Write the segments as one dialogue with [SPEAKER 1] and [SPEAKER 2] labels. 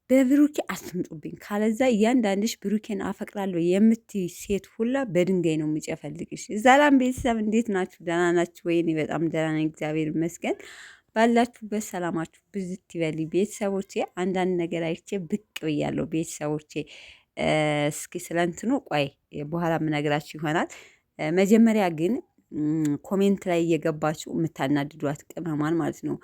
[SPEAKER 1] በብሩኬ አትምጡብኝ። ካለዛ እያንዳንድሽ ብሩኬን አፈቅራለሁ የምትይ ሴት ሁላ በድንጋይ ነው የሚጨፈልግሽ። ሰላም ቤተሰብ እንዴት ናችሁ? ደህና ናችሁ ወይ? እኔ በጣም ደህና ነኝ፣ እግዚአብሔር ይመስገን። ባላችሁበት ሰላማችሁ ብዝት ይበል ቤተሰቦቼ። አንዳንድ ነገር አይቼ ብቅ ብያለሁ ቤተሰቦቼ። እስኪ ስለንትኑ ቆይ በኋላ የምነግራችሁ ይሆናል። መጀመሪያ ግን ኮሜንት ላይ እየገባችሁ የምታናድዷት ቅመማን ማለት ነው።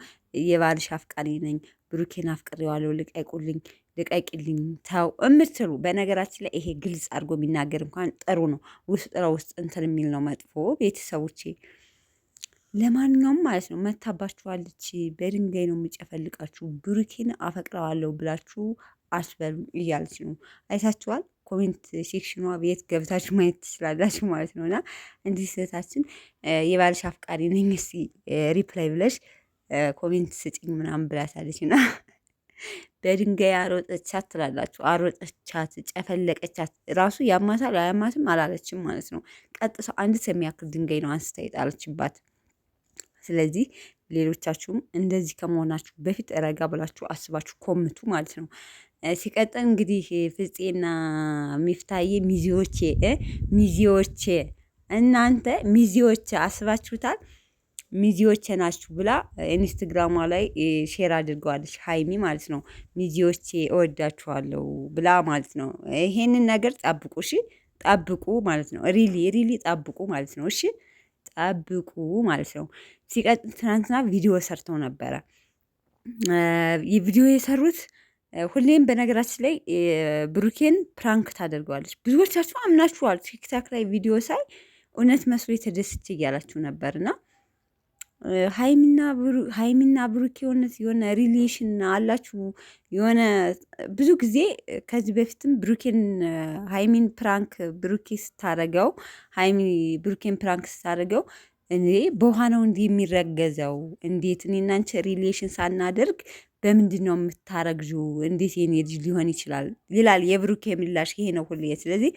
[SPEAKER 1] የባልሽ አፍቃሪ ነኝ፣ ብሩኬን አፍቅሬዋለሁ፣ ልቀቁልኝ፣ ልቀቂልኝ፣ ተው እምትሉ በነገራችን ላይ ይሄ ግልጽ አድርጎ የሚናገር እንኳን ጥሩ ነው። ውስጥ ለውስጥ እንትን የሚል ነው መጥፎ። ቤተሰቦቼ ለማንኛውም ማለት ነው መታባችኋለች፣ በድንጋይ ነው የሚጨፈልቃችሁ። ብሩኬን አፈቅረዋለሁ ብላችሁ አስበሉ እያለች ነው። አይታችኋል። ኮሜንት ሴክሽኗ ቤት ገብታችሁ ማየት ትችላላችሁ ማለት ነው። እና እንዲህ ስህታችን የባልሽ አፍቃሪ ነኝ እስኪ ሪፕላይ ብለሽ ኮሜንት ስጭኝ ምናምን ብላታለች። እና በድንጋይ አሮጠቻት ትላላችሁ። አሮጠቻት፣ ጨፈለቀቻት። ራሱ ያማታል አያማትም አላለችም ማለት ነው። ቀጥታ አንድ የሚያክል ድንጋይ ነው አንስታ የጣለችባት። ስለዚህ ሌሎቻችሁም እንደዚህ ከመሆናችሁ በፊት ረጋ ብላችሁ አስባችሁ ኮምቱ ማለት ነው። ሲቀጥል እንግዲህ ፍፄና ሚፍታዬ ሚዜዎቼ እናንተ ሚዜዎቼ አስባችሁታል? ሚዜዎቼ ናችሁ ብላ ኢንስትግራሟ ላይ ሼር አድርገዋለች ሀይሚ ማለት ነው። ሚዜዎቼ እወዳችኋለሁ ብላ ማለት ነው። ይሄንን ነገር ጠብቁ እሺ፣ ጠብቁ ማለት ነው። ሪሊ ጠብቁ ማለት ነው። እሺ ጠብቁ ማለት ነው። ሲቀጥል ትናንትና ቪዲዮ ሰርተው ነበረ። ቪዲዮ የሰሩት ሁሌም በነገራችን ላይ ብሩኬን ፕራንክ ታደርገዋለች። ብዙዎቻችሁ አምናችኋል። ቲክታክ ላይ ቪዲዮ ሳይ እውነት መስሎ የተደስች እያላችሁ ነበርና ሀይሚና ብሩኬ የሆነ ሪሌሽን አላችሁ። የሆነ ብዙ ጊዜ ከዚህ በፊትም ብሩኬን ሀይሚን ፕራንክ ብሩኬ ስታረገው ሀይሚ ብሩኬን ፕራንክ ስታረገው እኔ በውሃ ነው እንዲህ የሚረገዘው? እንዴት እኔና አንቺ ሪሌሽን ሳናደርግ በምንድን ነው የምታረግዡ? እንዴት የኔ ልጅ ሊሆን ይችላል ይላል የብሩኬ ምላሽ ይሄ ነው ሁሌ። ስለዚህ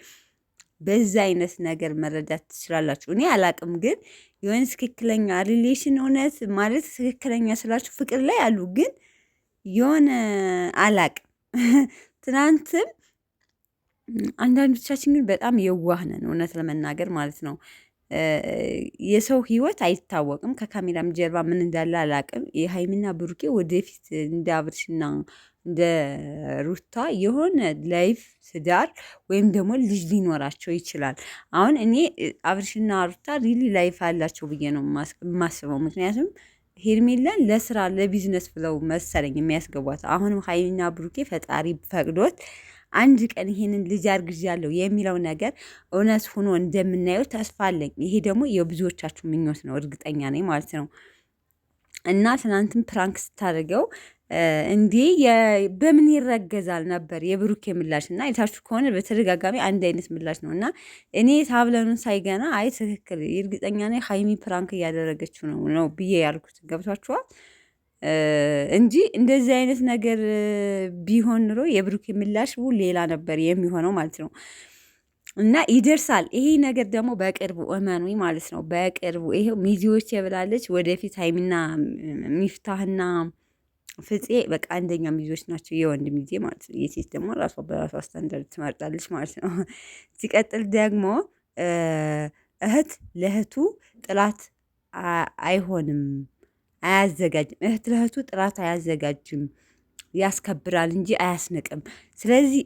[SPEAKER 1] በዛ አይነት ነገር መረዳት ትችላላችሁ። እኔ አላቅም፣ ግን የሆነ ትክክለኛ ሪሌሽን እውነት ማለት ትክክለኛ ስላችሁ ፍቅር ላይ አሉ፣ ግን የሆነ አላቅም። ትናንትም አንዳንዶቻችን ግን በጣም የዋህ ነን እውነት ለመናገር ማለት ነው። የሰው ህይወት አይታወቅም። ከካሜራም ጀርባ ምን እንዳለ አላቅም። የሀይሚና ብሩኬ ወደፊት እንደ አብርሽና እንደ ሩታ የሆነ ላይፍ ትዳር ወይም ደግሞ ልጅ ሊኖራቸው ይችላል። አሁን እኔ አብርሽና ሩታ ሪሊ ላይፍ አላቸው ብዬ ነው የማስበው። ምክንያቱም ሄርሜላን ለስራ ለቢዝነስ ብለው መሰለኝ የሚያስገቧት። አሁንም ሀይሚና ብሩኬ ፈጣሪ ፈቅዶት አንድ ቀን ይሄንን ልጅ አርግዣለሁ የሚለው ነገር እውነት ሆኖ እንደምናየው ተስፋ አለኝ። ይሄ ደግሞ የብዙዎቻችሁ ምኞት ነው፣ እርግጠኛ ነኝ ማለት ነው። እና ትናንትም ፕራንክ ስታደርገው እንዴ በምን ይረገዛል ነበር የብሩኬ ምላሽ። እና አይታችሁ ከሆነ በተደጋጋሚ አንድ አይነት ምላሽ ነው። እና እኔ ታብለኑን ሳይገና አይ ትክክል እርግጠኛ ነኝ ሀይሚ ፕራንክ እያደረገችው ነው ብዬ ያልኩት ገብቷችኋል እንጂ እንደዚህ አይነት ነገር ቢሆን ኑሮ የብሩኬ ምላሽ ሌላ ነበር የሚሆነው ማለት ነው። እና ይደርሳል ይሄ ነገር ደግሞ በቅርቡ እመኑኝ ማለት ነው። በቅርቡ ይሄው ሚዜዎች የብላለች። ወደፊት ሀይሚና ሚፍታህና ፍፄ በቃ አንደኛ ሚዜዎች ናቸው፣ የወንድ ሚዜ ማለት ነው። የሴት ደግሞ ራሷ በራሷ ስታንዳርድ ትመርጣለች ማለት ነው። ሲቀጥል ደግሞ እህት ለእህቱ ጥላት አይሆንም፣ አያዘጋጅም። እህት ለእህቱ ጥላት አያዘጋጅም፣ ያስከብራል እንጂ አያስንቅም። ስለዚህ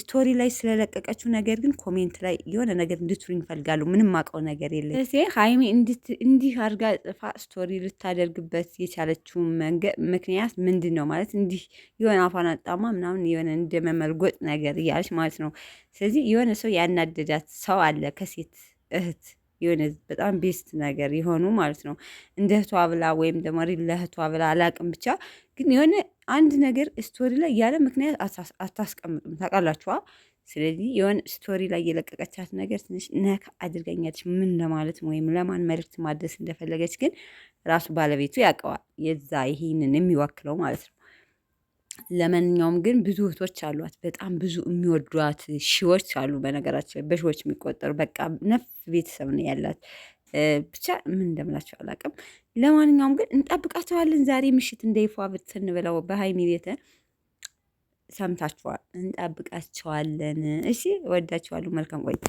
[SPEAKER 1] ስቶሪ ላይ ስለለቀቀችው ነገር ግን ኮሜንት ላይ የሆነ ነገር እንድትሉኝ ይፈልጋሉ። ምንም አውቀው ነገር የለም። ስለዚህ ሀይሚ እንዲህ አድርጋ ጥፋ ስቶሪ ልታደርግበት የቻለችው ምክንያት ምንድን ነው ማለት እንዲህ የሆነ አፏን አጣማ ምናምን የሆነ እንደመመልጎጥ ነገር እያለች ማለት ነው። ስለዚህ የሆነ ሰው ያናደዳት ሰው አለ ከሴት እህት የሆነ በጣም ቤስት ነገር የሆኑ ማለት ነው። እንደ እህቷ ብላ ወይም ደግሞ ለእህቷ ብላ አላቅም፣ ብቻ ግን የሆነ አንድ ነገር ስቶሪ ላይ ያለ ምክንያት አታስቀምጡም፣ ታውቃላችኋ። ስለዚህ የሆነ ስቶሪ ላይ የለቀቀቻት ነገር ትንሽ ነካ አድርገኛለች። ምን ለማለት ወይም ለማን መልዕክት ማድረስ እንደፈለገች ግን ራሱ ባለቤቱ ያውቀዋል፣ የዛ ይሄንን የሚወክለው ማለት ነው። ለማንኛውም ግን ብዙ እህቶች አሏት፣ በጣም ብዙ የሚወዷት ሺዎች አሉ። በነገራቸው በሺዎች የሚቆጠሩ በቃ ነፍ ቤተሰብ ነው ያላት። ብቻ ምን እንደምላቸው አላውቅም። ለማንኛውም ግን እንጠብቃቸዋለን ዛሬ ምሽት እንደ ይፏ ብትን ብለው በሀይሚ ቤት ሰምታችኋል። እንጠብቃቸዋለን። እሺ፣ እወዳችኋለሁ። መልካም ቆይታ